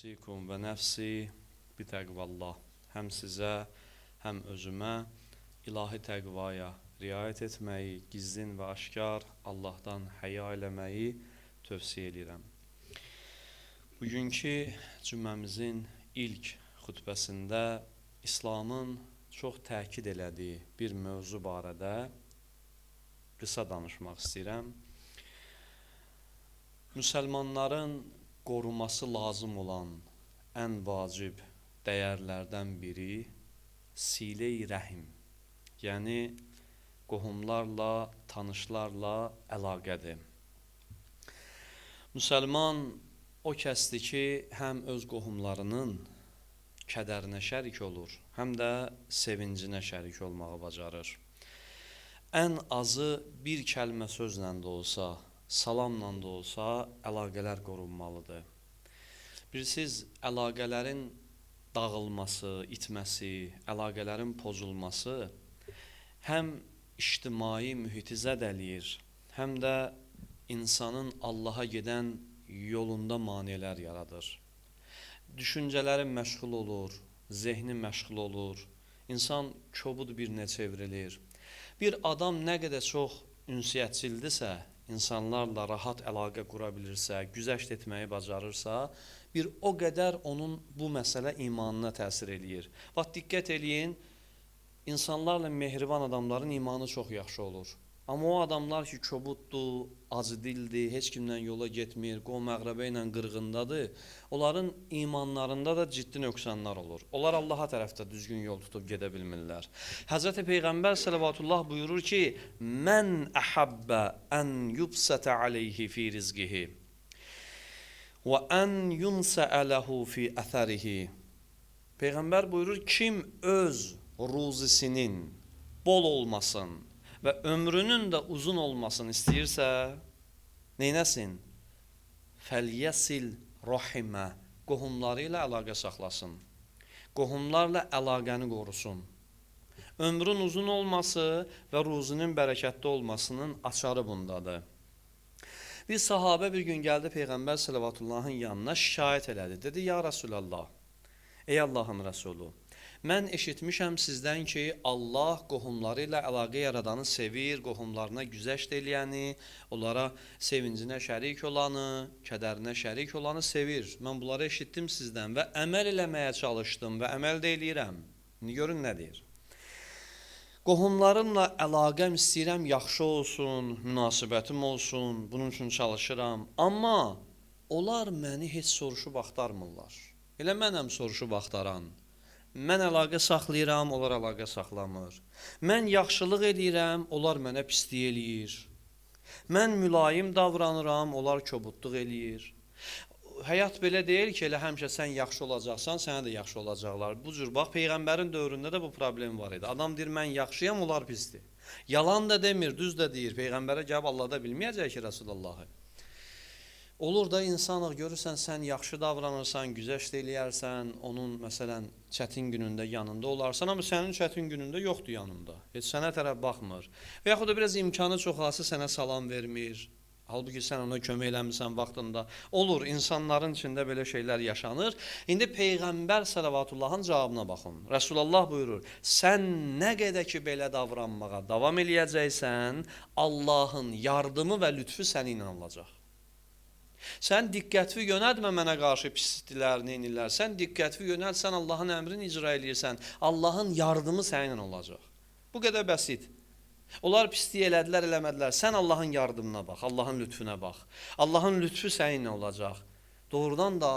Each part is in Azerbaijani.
Usikum və nəfsi bitəqvallah. Həm sizə, həm özümə ilahi təqvaya riayət etməyi, gizlin və aşkar Allahdan həya eləməyi tövsiyə edirəm. Bugünkü cüməmizin ilk xutbəsində İslamın çox təkid elədiyi bir mövzu barədə qısa danışmaq istəyirəm. Müsəlmanların qoruması lazım olan ən vacib dəyərlərdən biri silə-i rəhim, yəni qohumlarla, tanışlarla əlaqədir. Müsəlman o kəsdir ki, həm öz qohumlarının kədərinə şərik olur, həm də sevincinə şərik olmağı bacarır. Ən azı bir kəlmə sözlə də olsa, salamla da olsa əlaqələr qorunmalıdır. Bilirsiniz, əlaqələrin dağılması, itməsi, əlaqələrin pozulması həm ictimai mühiti zədələyir, həm də insanın Allaha gedən yolunda maneələr yaradır. Düşüncələri məşğul olur, zehni məşğul olur, insan kobud birinə çevrilir. Bir adam nə qədər çox ünsiyyətçildirsə, insanlarla rahat əlaqə qura bilirsə, güzəşt etməyi bacarırsa, bir o qədər onun bu məsələ imanına təsir eləyir. Bax, diqqət eləyin, insanlarla mehriban adamların imanı çox yaxşı olur. Amma o adamlar ki, kobuddur, acıdildir, heç kimlə yola getmir, qovm-əqrəbə ilə qırğındadır, onların imanlarında da ciddi nöqsanlar olur. Onlar Allaha tərəfdə düzgün yol tutub gedə bilmirlər. Həzrəti Peyğəmbər sələvatullah buyurur ki, mən əhəbbə ən yubsətə aleyhi fi rizqihi və ən yunsəələhu fi əthərihi. Peyğəmbər buyurur, kim öz ruzisinin bol olmasın və ömrünün də uzun olmasını istəyirsə, neynəsin? Fəlyəsil rahimə, qohumları ilə əlaqə saxlasın. Qohumlarla əlaqəni qorusun. Ömrün uzun olması və ruzinin bərəkətli olmasının açarı bundadır. Bir sahabə bir gün gəldi Peyğəmbər səllavatullahın yanına şikayət elədi. Dedi, ya Rasulallah, ey Allahın Rəsulu, mən eşitmişəm sizdən ki, Allah qohumları ilə əlaqə yaradanı sevir, qohumlarına güzəşt eləyəni, onlara sevincinə şərik olanı, kədərinə şərik olanı sevir. Mən bunları eşitdim sizdən və əməl eləməyə çalışdım və əməl də eləyirəm. İndi görün nə deyir? Qohumlarımla əlaqəm istəyirəm, yaxşı olsun, münasibətim olsun, bunun üçün çalışıram. Amma onlar məni heç soruşub axtarmırlar. Elə mənəm soruşub axtaran. Mən əlaqə saxlayıram, onlar əlaqə saxlamır. Mən yaxşılıq edirəm, onlar mənə pislik eləyir. Mən mülayim davranıram, onlar kobudluq eləyir. Həyat belə deyil ki, elə həmişə sən yaxşı olacaqsan, sənə də yaxşı olacaqlar. Bu cür, bax, Peyğəmbərin dövründə də bu problem var idi. Adam deyir, mən yaxşıyam, onlar pisdir. Yalan da demir, düz də deyir. Peyğəmbərə gəlib Allah da bilməyəcək ki, Rasulullahı. Olur da insanıq, görürsən, sən yaxşı davranırsan, güzəşt eləyərsən, onun, məsələn, çətin günündə yanında olarsan, amma sənin çətin günündə yoxdur yanında. Heç sənə tərəf baxmır. Və yaxud da biraz imkanı çox azı sənə salam vermir. Halbuki sən ona kömək eləmirsən vaxtında. Olur, insanların içində belə şeylər yaşanır. İndi Peyğəmbər səllavatullahın cavabına baxın. Rəsulullah buyurur, sən nə qədər ki belə davranmağa davam eləyəcəksən, Allahın yardımı və lütfü səninlə olacaq. Sən diqqətli yönəltmə mənə qarşı pisliklər, neynirlər. Sən diqqətli yönəlt, sən Allahın əmrini icra eləyirsən. Allahın yardımı səninlə olacaq. Bu qədər bəsit. Onlar pislik elədilər, eləmədilər. Sən Allahın yardımına bax, Allahın lütfüne bax. Allahın lütfü səninlə olacaq. Doğrudan da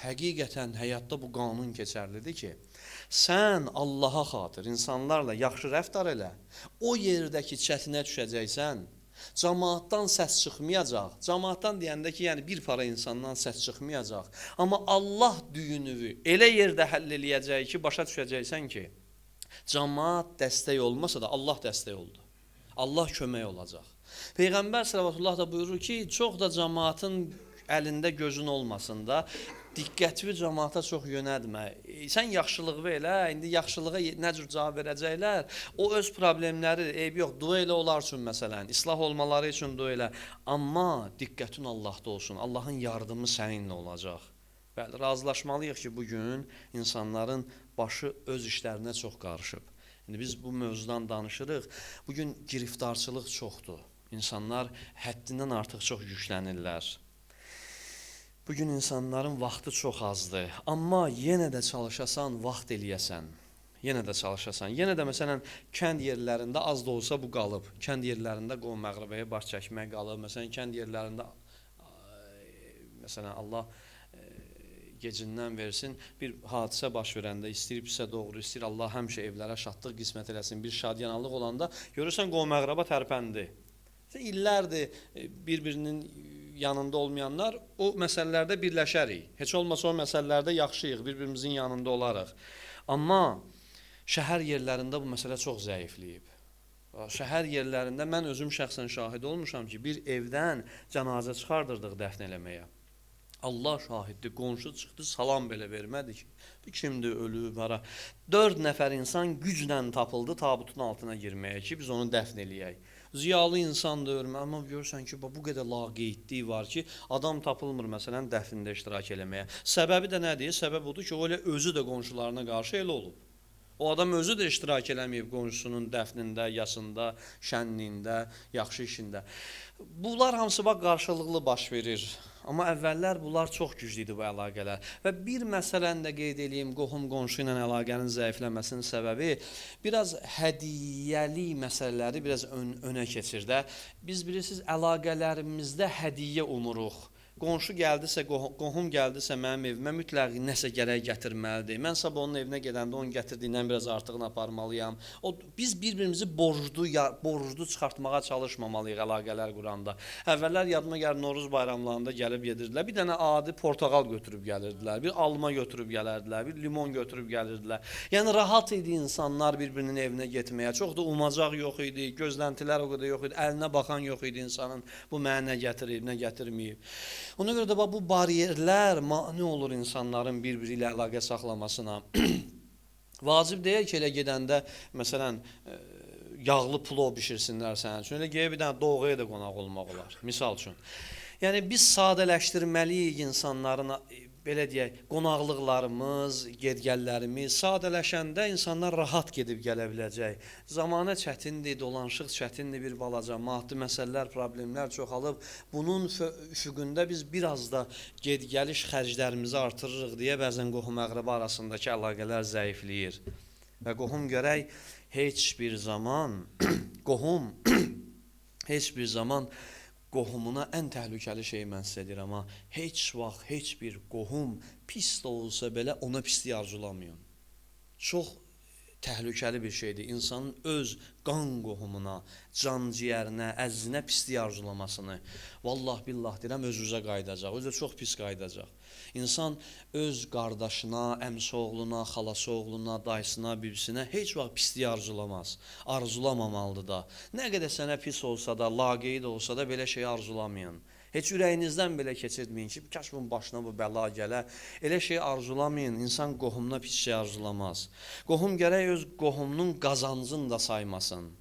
həqiqətən həyatda bu qanun keçərlidir ki, sən Allaha xatir insanlarla yaxşı rəftar elə. O yerdəki çətinə düşəcəksən, cəmaatdan səs çıxmayacaq. Cəmaatdan deyəndə ki, yəni bir para insandan səs çıxmayacaq. Amma Allah düyünüvü elə yerdə həll eləyəcək ki, başa düşəcəksən ki, cəmaat dəstək olmasa da Allah dəstək oldu. Allah kömək olacaq. Peyğəmbər səllallahu da buyurur ki, çox da cəmaatın əlində gözün olmasın da, diqqətli cəmaata çox yönəlmə. Sən yaxşılıq elə, indi yaxşılığa nə cür cavab verəcəklər? O öz problemləri, eybi yox, dua elə onlar üçün məsələn, islah olmaları üçün dua elə. Amma diqqətin Allahda olsun, Allahın yardımı səninlə olacaq. Bəli, razılaşmalıyıq ki, bugün insanların başı öz işlərinə çox qarışıb. İndi biz bu mövzudan danışırıq. Bugün giriftarçılıq çoxdur. İnsanlar həddindən artıq çox yüklənirlər. Bugün insanların vaxtı çox azdır. Amma yenə də çalışasan, vaxt eləyəsən. Yenə də çalışasan. Yenə də məsələn, kənd yerlərində az da olsa bu qalıb. Kənd yerlərində qovun məğribəyə baş çəkmək qalıb. Məsələn, kənd yerlərində məsələn, Allah gecindən versin, bir hadisə baş verəndə, istəyirsə doğru, istəyir Allah həmişə evlərə şadlıq qismət eləsin, bir şadyanalıq olanda görürsən qovun-məğrəba tərpəndi. İllərdir bir-birinin yanında olmayanlar o məsələlərdə birləşərik. Heç olmasa o məsələlərdə yaxşıyıq, bir-birimizin yanında olarıq. Amma şəhər yerlərində bu məsələ çox zəifləyib. Şəhər yerlərində mən özüm şəxsən şahid olmuşam ki, bir evdən cənazə çıxardırdıq dəfn eləməyə. Allah şahiddir, qonşu çıxdı, salam belə vermədi ki, bu kimdir, ölüb, hara. 4 nəfər insan güclə tapıldı tabutun altına girməyə ki, biz onu dəfn eləyək. Ziyalı insandır, amma görürsən ki, bu qədər laqeydliyi var ki, adam tapılmır məsələn dəfnində iştirak eləməyə. Səbəbi də nədir? Səbəb odur ki, o elə özü də qonşularına qarşı elə olub. O adam özü də iştirak eləməyib qonşusunun dəfnində, yasında, şənliyində, yaxşı işində. Bunlar hamısı bax qarşılıqlı baş verir. Amma əvvəllər bunlar çox güclü idi bu əlaqələr. Və bir məsələni də qeyd edeyim, qohum-qonşu ilə əlaqənin zəifləməsinin səbəbi biraz hədiyyəli məsələləri biraz önə keçir də. Biz bilirsiniz, əlaqələrimizdə hədiyyə umuruq. Qonşu gəldisə, qohum gəldisə mənim evimə mütləq nəsə gərək gətirməlidir. Mən sabah onun evinə gedəndə onun gətirdiyindən biraz artığını aparmalıyam. Biz bir-birimizi borclu çıxartmağa çalışmamalıyıq əlaqələr quranda. Əvvəllər yadıma gəlir, Novruz bayramlarında gəlib yedirdilər. Bir dənə adi portağal götürüb gəlirdilər, bir alma götürüb gəlirdilər, bir limon götürüb gəlirdilər. Yəni rahat idi insanlar bir-birinin evinə getməyə. Çox da umacaq yox idi, gözləntilər o qədər yox idi, əlinə baxan yox idi insanın bu mənə nə gətirib, nə gətirməyib. Ona görə də bu bariyerlər mane olur insanların bir-biri ilə əlaqə saxlamasına. Vacib deyil ki, elə gedəndə, məsələn, yağlı plov bişirsinlər sənin üçün. Elə gəyə bir dənə doğuya da qonaq olmaq olar, misal üçün. Yəni, biz sadələşdirməliyik insanların, belə deyək, qonaqlıqlarımız, gedgəllərimiz sadələşəndə insanlar rahat gedib gələ biləcək. Zamanə çətindir, dolanışıq çətindir bir balaca, maddi məsələlər, problemlər çoxalıb. Bunun üfüqündə biz biraz da gedgəliş xərclərimizi artırırıq deyə bəzən qohum-əqrəba arasındakı əlaqələr zəifləyir. Və qohum görək, heç bir zaman qohumuna ən təhlükəli şey mən sizə deyirəm, amma heç vaxt, heç bir qohum pis də olsa belə ona pislik arzulamayın. Çox təhlükəli bir şeydir. İnsanın öz qan qohumuna, can-ciyərinə, əzzinə pislik arzulamasını. Vallah billah deyirəm, öz-üzə qayıdacaq, özü çox pis qayıdacaq. İnsan öz qardaşına, əmsi-oğluna, xalası-oğluna, dayısına, bibisine heç vaxt pisliyi arzulamaz. Arzulamamalıdır da. Nə qədər sənə pis olsa da, laqeyd olsa da belə şey arzulamayın. Heç ürəyinizdən belə keçirtməyin ki, kaş bunun başına bu bəla gələ. Elə şey arzulamayın, insan qohumuna pis şey arzulamaz. Qohum gərək öz qohumunun qazancını da saymasın.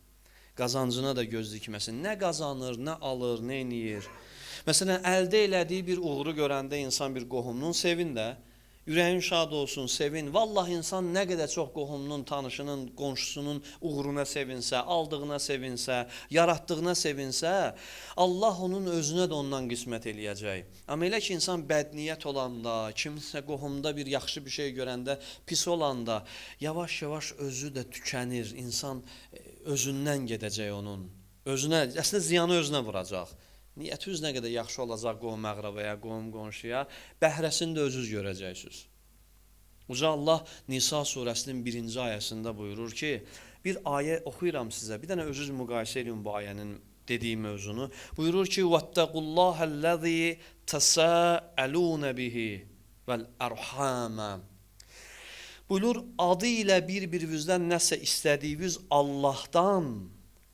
Qazancına da göz dikməsin. Nə qazanır, nə alır, nə eləyir. Məsələn, əldə elədiyi bir uğuru görəndə insan bir qohumunun sevin də, ürəyin şad olsun, sevin. Vallahi insan nə qədər çox qohumunun, tanışının, qonşusunun uğuruna sevinsə, aldığına sevinsə, yaratdığına sevinsə, Allah onun özünə də ondan qismət eləyəcək. Amma elə ki, insan bədniyyət olanda, kimsə qohumda bir yaxşı bir şey görəndə, pis olanda, yavaş-yavaş özü də tükənir. İnsan özündən gedəcək onun. Əslində ziyanı özünə vuracaq. Niyyətiniz nə qədər yaxşı olacaq qohum-əqrəbaya, qohum-qonşuya, bəhrəsini də özünüz görəcəksiniz. Uca Allah Nisa surəsinin 1-ci ayəsində buyurur ki, bir ayə oxuyuram sizə, bir dənə özünüz müqayisə edin bu ayənin dediyi mövzunu. Buyurur ki, وَاتَّقُوا تَسَاءَلُونَ بِهِ وَالْأَرْحَامَ Buyurur, adı ilə bir-birinizdən nəsə istədiyiniz Allahdan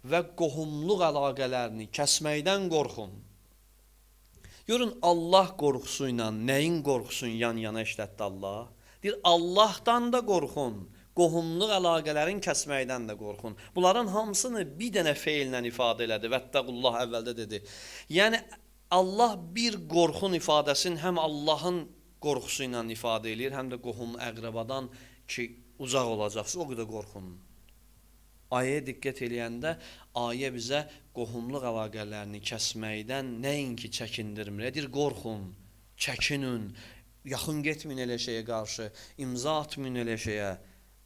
və qohumluq əlaqələrini kəsməkdən qorxun. Görün, Allah qorxusu ilə nəyin qorxusun yan-yana işlətdi Allah? Deyir, Allahdan da qorxun, qohumluq əlaqələrin kəsməkdən də qorxun. Bunların hamısını bir dənə feillə ifadə elədi. Vəttəqullah əvvəldə dedi. Yəni, Allah bir qorxun ifadəsini həm Allahın qorxusu ilə ifadə eləyir, həm də qohum əqrabadan ki, uzaq olacaqsınız, o qədər qorxun. Ayəyə diqqət eləyəndə, ayə bizə qohumluq əlaqələrini kəsməkdən nəinki çəkindirmir, deyir, qorxun, çəkinin, yaxın getməyin elə şeyə qarşı, imza atmayın elə şeyə.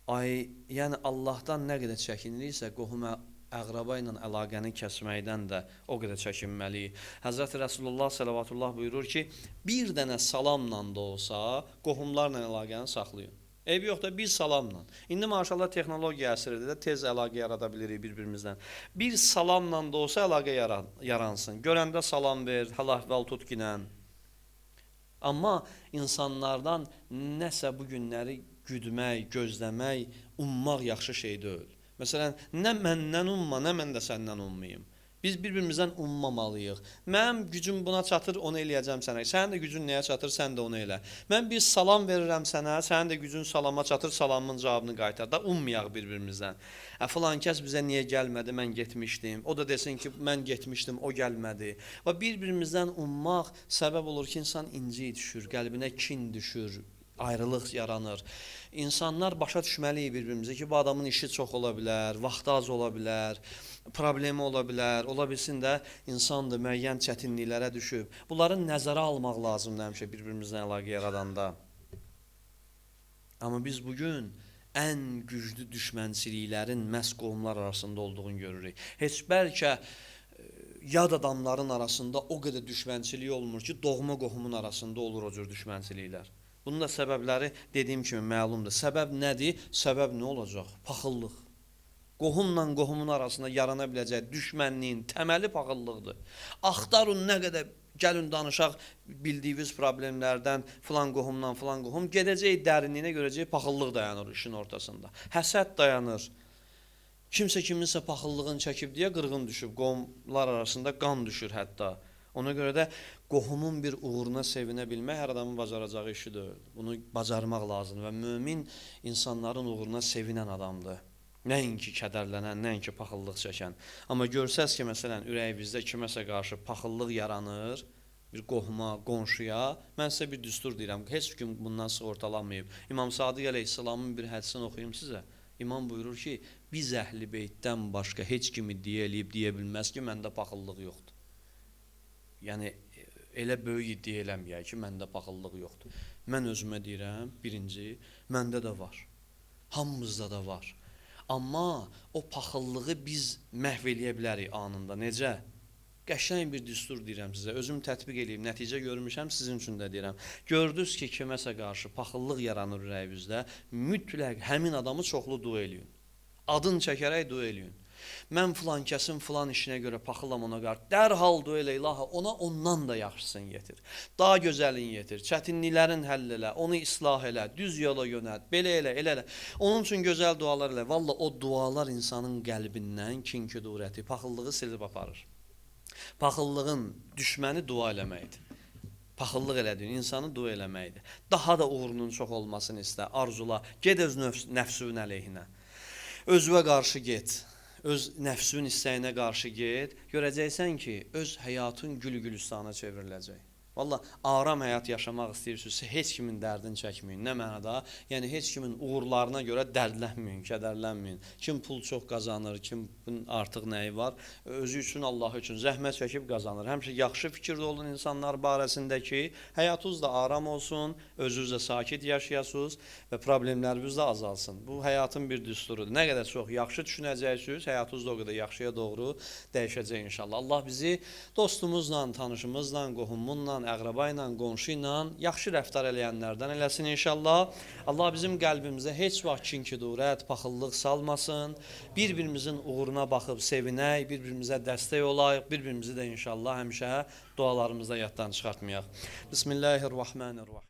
Yəni Allahdan nə qədər çəkiniriksə, qohum əqraba ilə əlaqəni kəsməkdən də o qədər çəkinməliyik. Həzrəti Rəsulullah sələvatullah buyurur ki, bir dənə salamla da olsa, qohumlarla əlaqəni saxlayın. Eybi yox da bir salamla. İndi maşallah texnologiya əsridir də tez əlaqə yarada bilirik bir-birimizdən. Bir salamla da olsa əlaqə yaransın. Görəndə salam ver, hal-əhval tut ginən. Amma insanlardan nəsə bu günləri güdmək, gözləmək, ummaq yaxşı şey deyil. Məsələn, nə məndən umma, nə mən də səndən ummayım. Biz bir-birimizdən ummamalıyıq. Mənim gücüm buna çatır, onu eləyəcəm sənə. Sənin də gücün nəyə çatır, sən də onu elə. Mən bir salam verirəm sənə, sənin də gücün salama çatır, salamın cavabını qaytar. Da ummayaq bir-birimizdən. Filan kəs bizə niyə gəlmədi, mən getmişdim. O da desin ki, mən getmişdim, o gəlmədi. Və bir-birimizdən ummaq səbəb olur ki, insan inci düşür, qəlbinə kin düşür, ayrılıq yaranır. İnsanlar başa düşməliyik bir-birimizə ki, bu adamın işi çox ola bilər, vaxtı az ola bilər, problemi ola bilər, ola bilsin də insandır, müəyyən çətinliklərə düşüb. Bunları nəzərə almaq lazımdır həmişə bir-birimizlə əlaqə yaradanda. Amma biz bugün ən güclü düşmənçiliklərin məhz qohumlar arasında olduğunu görürük. Heç bəlkə yad adamların arasında o qədər düşmənçilik olmur ki, doğma qohumun arasında olur o cür düşmənçiliklər. Bunun da səbəbləri dediyim kimi məlumdur. Səbəb nədir? Səbəb nə olacaq? Paxıllıq. Qohumla qohumun arasında yarana biləcək düşmənliyin təməli paxıllıqdır. Axtarın nə qədər gəlin danışaq bildiyiniz problemlərdən filan qohumdan filan qohum gedəcək dərinliyinə görəcək paxıllıq dayanır işin ortasında. Həsəd dayanır. Kimsə kiminsə paxıllığını çəkib deyə qırğın düşüb, qohumlar arasında qan düşür hətta. Ona görə də qohumun bir uğuruna sevinə bilmək hər adamın bacaracağı işi deyil. Bunu bacarmaq lazımdır və mömin insanların uğuruna sevinən adamdır. Nəinki kədərlənən, nəinki paxıllıq çəkən. Amma görsəz ki, məsələn, ürəyinizdə kiməsə qarşı paxıllıq yaranır, bir qohuma, qonşuya, mən sizə bir düstur deyirəm, heç kim bundan sığortalanmayıb. İmam Sadiq əleyhissalamın bir hədisini oxuyum sizə. İmam buyurur ki, biz əhli beytdən başqa heç kimi deyə bilməz ki, məndə paxıllıq yoxdur. Yəni, elə böyük iddia eləməyək ki, məndə paxıllıq yoxdur. Mən özümə deyirəm, birinci, məndə də var. Hamımızda da var. Amma o paxıllığı biz məhv eləyə bilərik anında. Necə? Qəşəng bir düstur deyirəm sizə. Özüm tətbiq eləyib, nəticə görmüşəm, sizin üçün də deyirəm. Gördünüz ki, kiməsə qarşı paxıllıq yaranır ürəyinizdə, mütləq həmin adamı çoxlu dua eləyin. Adın çəkərək dua eləyin. Mən filan kəsin filan işinə görə paxılam ona qarşı. Dərhal dua elə ilaha, ona ondan da yaxşısını yetir. Daha gözəlini yetir. Çətinliklərin həll elə, onu islah elə, düz yola yönət, belə elə, elə elə. Onun üçün gözəl dualar elə. Valla o dualar insanın qəlbindən kin-küdurəti, paxıllığı silib aparır. Paxıllığın düşməni dua eləməkdir. Paxıllıq elədiyin insanı dua eləməkdir. Daha da uğurunun çox olmasını istə, arzula. Get öz nəfsünün əleyhinə. Özünə qarşı get. Öz nəfsün istəyinə qarşı get. Görəcəksən ki, öz həyatın gül-gülüstana çevriləcək. Valla aram həyat yaşamaq istəyirsinizsə, heç kimin dərdini çəkməyin. Nə mənada? Yəni, heç kimin uğurlarına görə dərdlənməyin, kədərlənməyin. Kim pul çox qazanır, kimin artıq nəyi var, özü üçün, Allah üçün zəhmət çəkib qazanır. Həmişə yaxşı fikirdə olun insanlar barəsində ki, həyatınız da aram olsun, özünüz də sakit yaşayasınız və problemləriniz də azalsın. Bu, həyatın bir düsturudur. Nə qədər çox yaxşı düşünəcəksiniz, həyatınız da o qədər yaxşıya doğru dəyişəcək inşallah. Allah bizi dostumuzla, tanışımızla, qohumunla, əqraba ilə, qonşu ilə yaxşı rəftar eləyənlərdən eləsin inşallah. Allah bizim qəlbimizə heç vaxt kin-küdurət, paxıllıq salmasın. Bir-birimizin uğuruna baxıb sevinək, bir-birimizə dəstək olayıq, bir-birimizi də inşallah həmişə dualarımızda yaddan çıxartmayaq. Bismillahirrahmanirrahim.